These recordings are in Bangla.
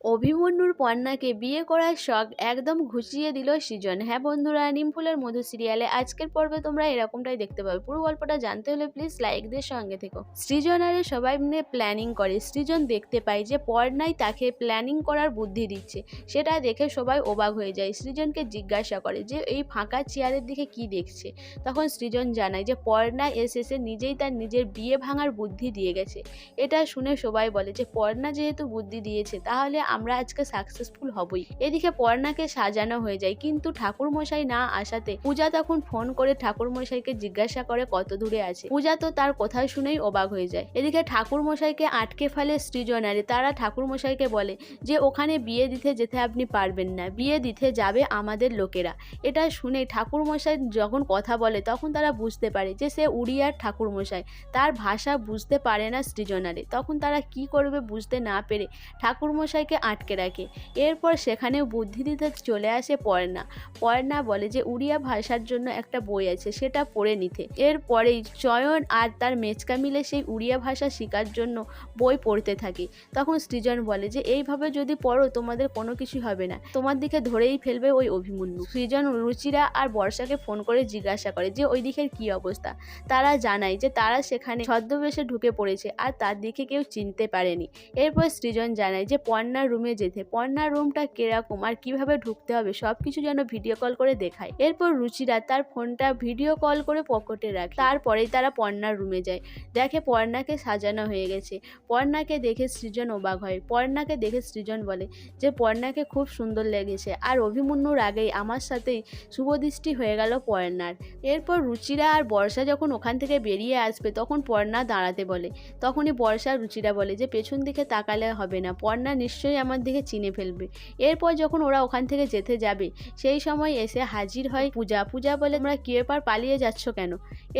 অভিমন্যুর পর্ণাকে বিয়ে করার শখ একদম ঘুচিয়ে দিল সৃজন। হ্যাঁ বন্ধুরা, নিমফুলের মধু সিরিয়ালে আজকের পর্বে তোমরা এরকমটাই দেখতে পাবে। পুরো গল্পটা জানতে হলে প্লিজ লাইক দিয়ে সঙ্গে থেকো। সৃজন আরে সবাই মিলে প্ল্যানিং করে। সৃজন দেখতে পায় যে পর্ণাই তাকে প্ল্যানিং করার বুদ্ধি দিচ্ছে। সেটা দেখে সবাই অবাক হয়ে যায়। সৃজনকে জিজ্ঞাসা করে যে এই ফাঁকা চেয়ারের দিকে কি দেখছে। তখন সৃজন জানায় যে পর্ণা এসেছে নিজেই তার নিজের বিয়ে ভাঙার বুদ্ধি দিয়ে গেছে। এটা শুনে সবাই বলে যে পর্ণা যেহেতু বুদ্ধি দিয়েছে তাহলে আমরা আজকে সাকসেসফুল হবই। এদিকে পর্ণাকে সাজানো হয়ে যায়, কিন্তু ঠাকুরমশাই না আসাতে পূজা তখন ফোন করে ঠাকুরমশাইকে জিজ্ঞাসা করে কত দূরে আছে। পূজা তো তার কথা শুনেই অবাক হয়ে যায়। এদিকে ঠাকুরমশাইকে আটকে ফেলে সৃজনারে। তারা ঠাকুরমশাইকে বলে যে ওখানে বিয়ে দিতে যেতে আপনি পারবেন না, বিয়ে দিতে যাবে আমাদের লোকেরা। এটা শুনে ঠাকুরমশাই যখন কথা বলে তখন তারা বুঝতে পারে যে সে উড়িয়ার ঠাকুরমশাই, তার ভাষা বুঝতে পারে না সৃজনারে। তখন তারা কি করবে বুঝতে না পেরে ঠাকুরমশাইকে আটকে রাখে। এরপর সেখানেও বুদ্ধি দিতে চলে আসে পর্ণা। পর্ণা বলে যে উড়িয়া ভাষার জন্য একটা বই আছে, সেটা পড়ে নিতে। এরপরেই চয়ন আর তার মেচকা মিলে সেই উড়িয়া ভাষা শেখার জন্য বই পড়তে থাকে। তখন সৃজন বলে যে এইভাবে যদি পড়ো তোমাদের কোনো কিছু হবে না, তোমার দিকে ধরেই ফেলবে ওই অভিমন্যু। সৃজন রুচিরা আর বর্ষাকে ফোন করে জিজ্ঞাসা করে যে ওই দিকের কি অবস্থা। তারা জানায় যে তারা সেখানে ছদ্মবেশে ঢুকে পড়েছে আর তার দিকে কেউ চিনতে পারেনি। এরপর সৃজন জানায় যে পর্ণার রুমে যেতে, পর্ণার রুমটা কিরকম আর কিভাবে ঢুকতে হবে সবকিছু যেন ভিডিও কল করে দেখায়। এরপর রুচিরা তার ফোনটা ভিডিও কল করে পকেটে রাখে। তারপরেই তারা পর্ণার রুমে যায়, দেখে পর্ণাকে সাজানো হয়ে গেছে। পর্ণাকে দেখে সৃজন অবাক হয়। পর্ণাকে দেখে সৃজন বলে যে পর্ণাকে খুব সুন্দর লেগেছে, আর অভিমন্যুর আগেই আমার সাথেই শুভদৃষ্টি হয়ে গেল পর্ণার। এরপর রুচিরা আর বর্ষা যখন ওখান থেকে বেরিয়ে আসবে তখন পর্ণা দাঁড়াতে বলে। তখনই বর্ষা রুচিরা বলে যে পেছন দিকে তাকালে হবে না, পর্ণা নিশ্চয়ই আমার দিকে চিনে ফেলবে। এরপর যখন ওরা ওখান থেকে যেতে যাবে সেই সময় এসে হাজির হয় পূজা। পূজা বলে তোমরা কি ব্যাপার, পালিয়ে যাচ্ছ কেন?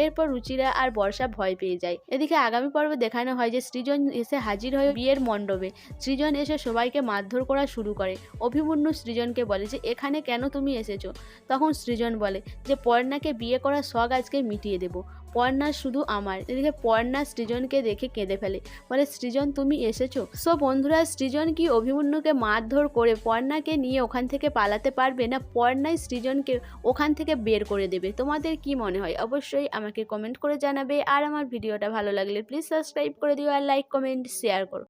এরপর রুচিরা আর বর্ষা ভয় পেয়ে যায়। এদিকে আগামী পর্বে দেখানো হয় যে সৃজন এসে হাজির হয় বিয়ের মণ্ডপে। সৃজন এসে সবাইকে মারধর করা শুরু করে। অভিমন্যু সৃজনকে বলে যে এখানে কেন তুমি এসেছো? তখন সৃজন বলে যে পর্ণাকে বিয়ে করার শখ আজকে মিটিয়ে দেবো, পর্ণা শুধু আমার। এদিকে পর্ণা সৃজনকে দেখে কেঁদে ফেলে, বলে সৃজন তুমি এসেছো। সো বন্ধুরা, সৃজন কি অভিমন্যুকে মারধর করে পর্ণাকে নিয়ে ওখান থেকে পালাতে পারবে, না পর্ণাই সৃজনকে ওখান থেকে বের করে দেবে? তোমাদের কি মনে হয় অবশ্যই আমাকে কমেন্ট করে জানাবে। আর আমার ভিডিওটা ভালো লাগলে প্লিজ সাবস্ক্রাইব করে দিও আর লাইক কমেন্ট শেয়ার করো।